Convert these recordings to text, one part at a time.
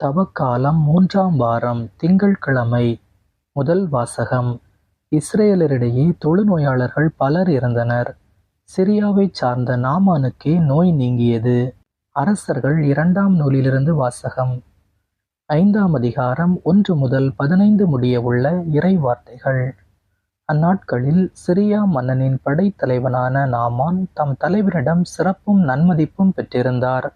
தவக்காலம் 3ஆம் வாரம் திங்கட்கிழமை. முதல் வாசகம். இஸ்ரேலரிடையே தொழுநோயாளர்கள் பலர் இருந்தனர். சிரியாவைச் சார்ந்த நாமானுக்கே நோய் நீங்கியது. அரசர்கள் 2ஆம் நூலிலிருந்து வாசகம். 5ஆம் அதிகாரம் 1 முதல் 15 முடிய உள்ள இறை வார்த்தைகள். அந்நாட்களில் சிரியா மன்னனின் படைத்தலைவனான நாமான் தம் தலைவரிடம் சிறப்பும் நன்மதிப்பும் பெற்றிருந்தார்.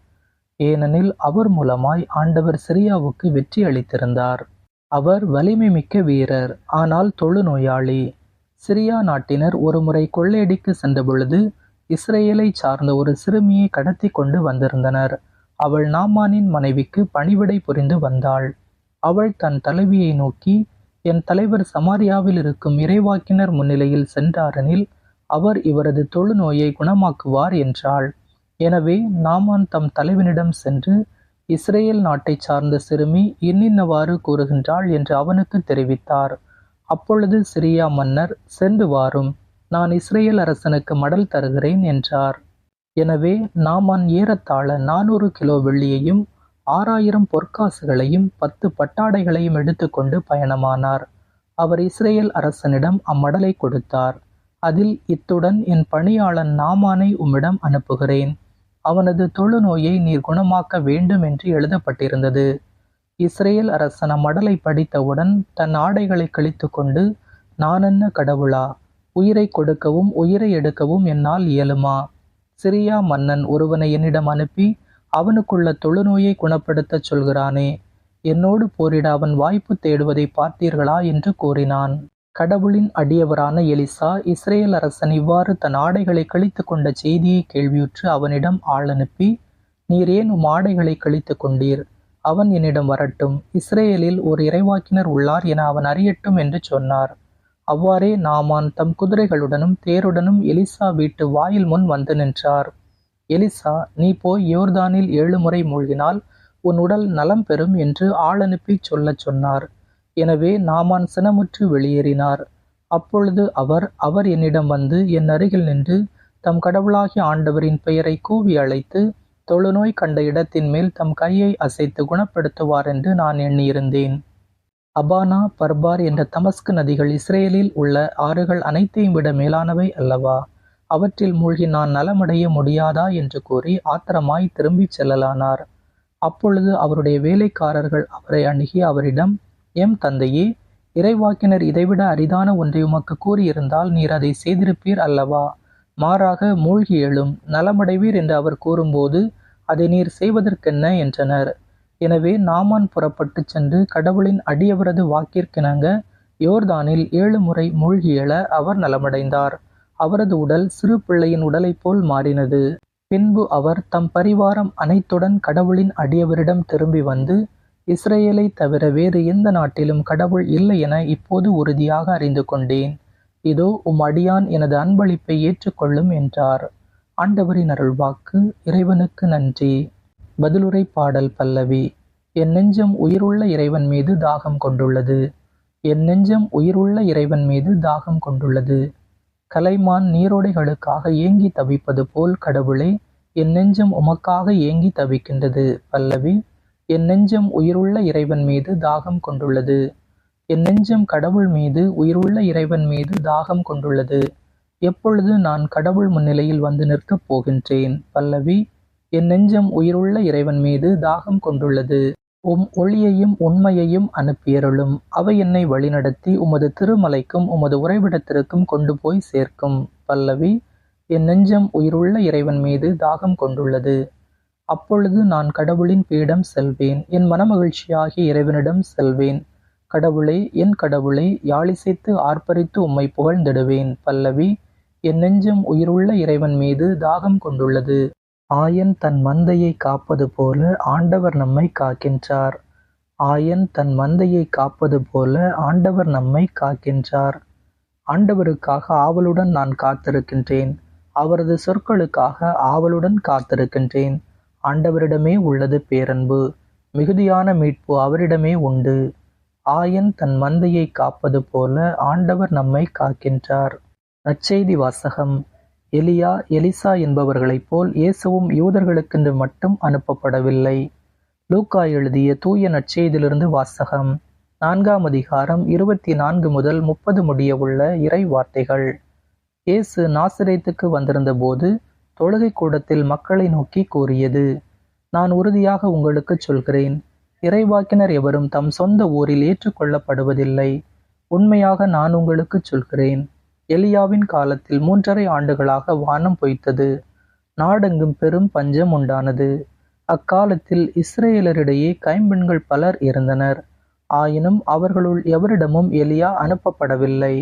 ஏனெனில் அவர் மூலமாய் ஆண்டவர் சிரியாவுக்கு வெற்றி அளித்திருந்தார். அவர் வலிமை மிக்க வீரர், ஆனால் தொழுநோயாளி. சிரியா நாட்டினர் ஒருமுறை கொள்ளையடிக்கு சென்றபொழுது இஸ்ரேலை சார்ந்த ஒரு சிறுமியை கடத்தி கொண்டு வந்திருந்தனர். அவள் நாமானின் மனைவிக்கு பணிவிடை புரிந்து வந்தாள். அவள் தன் தலைவியை நோக்கி, என் தலைவர் சமாரியாவில் இருக்கும் இறைவாக்கினர் முன்னிலையில் சென்றாரெனில் அவர் இவரது தொழுநோயை குணமாக்குவார் என்றாள். எனவே நாமான் தம் தலைவனிடம் சென்று, இஸ்ரேல் நாட்டைச் சார்ந்த சிறுமி இன்னின்னவாறு கூறுகின்றாள் என்று அவனுக்கு தெரிவித்தார். அப்பொழுது சிரியா மன்னர், சென்று வாரும், நான் இஸ்ரேல் அரசனுக்கு மடல் தருகிறேன் என்றார். எனவே நாமான் ஏறத்தாழ 400 கிலோ வெள்ளியையும் 6000 பொற்காசுகளையும் 10 பட்டாடைகளையும் எடுத்துக்கொண்டு பயணமானார். அவர் இஸ்ரேல் அரசனிடம் அம்மடலை கொடுத்தார். அதில், இத்துடன் என் பணியாளன் நாமானை உம்மிடம் அனுப்புகிறேன். அவனது தொழுநோயை நீர் குணமாக்க வேண்டும் என்று எழுதப்பட்டிருந்தது. இஸ்ரேல் அரசன் அம்மடலை படித்தவுடன் தன் ஆடைகளை கிழித்து கொண்டு, நான் என்ன கடவுளா? உயிரை கொடுக்கவும் உயிரை எடுக்கவும் என்னால் இயலுமா? சிரியா மன்னன் ஒருவனை என்னிடம் அனுப்பி அவனுக்குள்ள தொழுநோயை குணப்படுத்தச் சொல்கிறானே, என்னோடு போரிட அவன் வாய்ப்பு தேடுவதை பார்த்தீர்களா என்று கூறினான். கடவுளின் அடியவரான எலிசா இஸ்ரேல் அரசன் இவ்வாறு தன் ஆடைகளை கிழித்து கொண்ட செய்தியை கேள்வியுற்று அவனிடம் ஆள் அனுப்பி, நீர் ஏன் உம் ஆடைகளை கிழித்து கொண்டீர்? அவன் என்னிடம் வரட்டும், இஸ்ரேலில் ஒரு இறைவாக்கினர் உள்ளார் என அவன் அறியட்டும் என்று சொன்னார். அவ்வாறே நாமான் தம் குதிரைகளுடனும் தேருடனும் எலிசா வீட்டு வாயில் முன் வந்து நின்றார். எலிசா, நீ போய் யோர்தானில் 7 முறை மூழ்கினால் உன் உடல் நலம் பெறும் என்று ஆள் அனுப்பி சொல்லச் சொன்னார். எனவே நாமான் சினமுற்று வெளியேறினார். அப்பொழுது அவர் என்னிடம் வந்து என் அருகில் நின்று தம் கடவுளாகிய ஆண்டவரின் பெயரை கூவி அழைத்து தொழுநோய் கண்ட இடத்தின் மேல் தம் கையை அசைத்து குணப்படுத்துவார் என்று நான் எண்ணியிருந்தேன். அபானா, பர்பார் என்ற தமஸ்கு நதிகள் இஸ்ரேலில் உள்ள ஆறுகள் அனைத்தையும் விட மேலானவை அல்லவா? அவற்றில் மூழ்கி நான் நலமடைய முடியாதா என்று கூறி ஆத்திரமாய் திரும்பிச் செல்லலானார். அப்பொழுது அவருடைய வேலைக்காரர்கள் அவரை அணுகி அவரிடம், எம் தந்தையே, இறைவாக்கினர் இதைவிட அரிதான ஒன்றை உமக்கு கூறியிருந்தால் நீர் அதை செய்திருப்பீர் அல்லவா? மாறாக மூழ்கி எழும், நலமடைவீர் என்று அவர் கூறும்போது அதை நீர் செய்வதற்கென்ன என்றனர். எனவே நாமான் புறப்பட்டு சென்று கடவுளின் அடியவரது வாக்கிற்கிணங்க யோர்தானில் 7 முறை மூழ்கி எழ அவர் நலமடைந்தார். அவரது உடல் சிறு பிள்ளையின் உடலைப் போல் மாறினது. பின்பு அவர் தம் பரிவாரம் அனைத்துடன் கடவுளின் அடியவரிடம் திரும்பி வந்து, இஸ்ரேலை தவிர வேறு எந்த நாட்டிலும் கடவுள் இல்லை என இப்போது உறுதியாக அறிந்து கொண்டேன். இதோ உம் அடியான் எனது அன்பளிப்பை ஏற்றுக்கொள்ளும் என்றார். ஆண்டவரின் அருள்வாக்கு. இறைவனுக்கு நன்றி. பதிலுரை பாடல் பல்லவி. என் நெஞ்சம் உயிருள்ள இறைவன் மீது தாகம் கொண்டுள்ளது. என் நெஞ்சம் உயிருள்ள இறைவன் மீது தாகம் கொண்டுள்ளது. கலைமான் நீரோடைகளுக்காக ஏங்கி தவிப்பது போல் கடவுளே, என் நெஞ்சம் உமக்காக ஏங்கி தவிக்கின்றது. பல்லவி. என் நெஞ்சம் உயிருள்ள இறைவன் மீது தாகம் கொண்டுள்ளது. என் நெஞ்சம் கடவுள் மீது, உயிருள்ள இறைவன் மீது தாகம் கொண்டுள்ளது. எப்பொழுது நான் கடவுள் முன்னிலையில் வந்து நிற்கப் போகின்றேன்? பல்லவி. என் நெஞ்சம் உயிருள்ள இறைவன் மீது தாகம் கொண்டுள்ளது. உம் ஒளியையும் உண்மையையும் அனுப்பியருளும். அவை என்னை வழிநடத்தி உமது திருமலைக்கும் உமது உறைவிடத்திற்கும் கொண்டு போய் சேர்க்கும். பல்லவி. என் நெஞ்சம் உயிருள்ள இறைவன் மீது தாகம் கொண்டுள்ளது. அப்பொழுது நான் கடவுளின் பீடம் செல்வேன், என் மனமகிழ்ச்சியாகிய இறைவனிடம் செல்வேன். கடவுளே, என் கடவுளை, யாழிசைத்து ஆர்ப்பரித்து உம்மை புகழ்ந்திடுவேன். பல்லவி. என் நெஞ்சம் உயிருள்ள இறைவன் மீது தாகம் கொண்டுள்ளது. ஆயன் தன் மந்தையை காப்பது போல ஆண்டவர் நம்மை காக்கின்றார். ஆயன் தன் மந்தையை காப்பது போல ஆண்டவர் நம்மை காக்கின்றார். ஆண்டவருக்காக ஆவலுடன் நான் காத்திருக்கின்றேன். அவரது சொற்களுக்காக ஆவலுடன் காத்திருக்கின்றேன். ஆண்டவரிடமே உள்ளது பேரன்பு, மிகுதியான மீட்பு அவரிடமே உண்டு. ஆயன் தன் மந்தையை காப்பது போல ஆண்டவர் நம்மை காக்கின்றார். நற்செய்தி வாசகம். எலியா, எலிசா என்பவர்களைப் போல் இயேசுவும் யூதர்களுக்கென்று மட்டும் அனுப்பப்படவில்லை. லூக்கா எழுதிய தூய நற்செய்தியிலிருந்து வாசகம். 4ஆம் அதிகாரம் 24 முதல் 30 முடிய உள்ள இறை வார்த்தைகள். இயேசு நாசரேத்துக்கு வந்திருந்தபோது தொழுகைக் கூடத்தில் மக்களை நோக்கி கூறியது: நான் உறுதியாக உங்களுக்குச் சொல்கிறேன், இறைவாக்கினர் எவரும் தம் சொந்த ஊரில் ஏற்றுக்கொள்ளப்படுவதில்லை. உண்மையாக நான் உங்களுக்குச் சொல்கிறேன், எலியாவின் காலத்தில் 3½ ஆண்டுகளாக வானம் பொய்த்தது, நாடெங்கும் பெரும் பஞ்சம் உண்டானது. அக்காலத்தில் இஸ்ரேலரிடையே கைம்பெண்கள் பலர் இருந்தனர். ஆயினும் அவர்களுள் எவரிடமும் எலியா அனுப்பப்படவில்லை.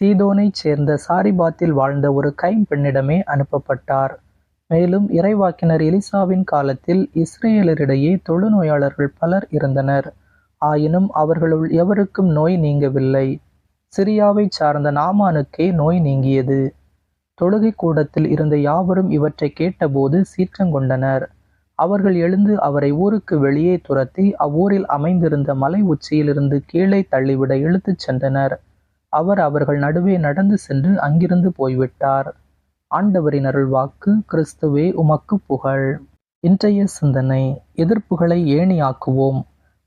சீதோனைச் சேர்ந்த சாரிபாத்தில் வாழ்ந்த ஒரு கைம்பெண்ணிடமே அனுப்பப்பட்டார். மேலும் இறைவாக்கினர் எலிசாவின் காலத்தில் இஸ்ரேலரிடையே தொழுநோயாளர்கள் பலர் இருந்தனர். ஆயினும் அவர்களுள் எவருக்கும் நோய் நீங்கவில்லை. சிரியாவைச் சார்ந்த நாமானுக்கே நோய் நீங்கியது. தொழுகைக் கூடத்தில் இருந்த யாவரும் இவற்றை கேட்டபோது சீற்றங்கொண்டனர். அவர்கள் எழுந்து அவரை ஊருக்கு வெளியே துரத்தி அவ்வூரில் அமைந்திருந்த மலை உச்சியிலிருந்து கீழே தள்ளிவிட இழுத்துச் சென்றனர். அவர் அவர்கள் நடுவே நடந்து சென்று அங்கிருந்து போய்விட்டார். ஆண்டவரின் அருள்வாக்கு. கிறிஸ்துவே உமக்கு புகழ். இன்றைய சிந்தனை: எதிர்ப்புகளை ஏணியாக்குவோம்.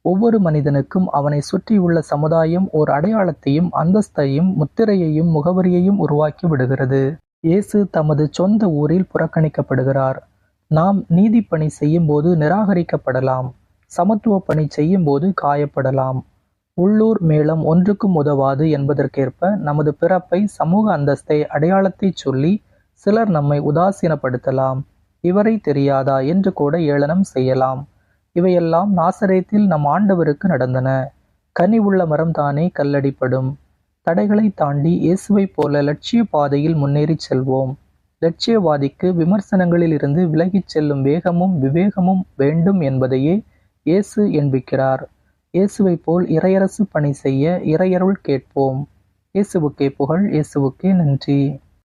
ஒவ்வொரு மனிதனுக்கும் அவனை சுற்றியுள்ள சமுதாயம் ஓர் அடையாளத்தையும் அந்தஸ்தையும் முத்திரையையும் முகவரியையும் உருவாக்கி விடுகிறது. இயேசு தமது சொந்த ஊரில் புறக்கணிக்கப்படுகிறார். நாம் நீதிப்பணி செய்யும்போது நிராகரிக்கப்படலாம். சமத்துவ பணி செய்யும்போது காயப்படலாம். உள்ளூர் மேளம் ஒன்றுக்கும் உதவாது என்பதற்கேற்ப நமது பிறப்பை, சமூக அந்தஸ்தை, அடையாளத்தைச் சொல்லி சிலர் நம்மை உதாசீனப்படுத்தலாம். இவரை தெரியாதா என்று கூட ஏளனம் செய்யலாம். இவையெல்லாம் நாசரேத்தில் நம் ஆண்டவருக்கு நடந்தன. கனி உள்ள மரம் தானே கல்லடிப்படும். தடைகளை தாண்டி இயேசுவைப் போல லட்சிய பாதையில் முன்னேறிச் செல்வோம். லட்சியவாதிக்கு விமர்சனங்களில் இருந்து விலகிச் செல்லும் வேகமும் விவேகமும் வேண்டும் என்பதையே இயேசு எண்பிக்கிறார். இயேசுவைப் போல் இறையரசு பணி செய்ய இறையருள் கேட்போம். இயேசுவுக்கே புகழ். இயேசுவுக்கே நன்றி.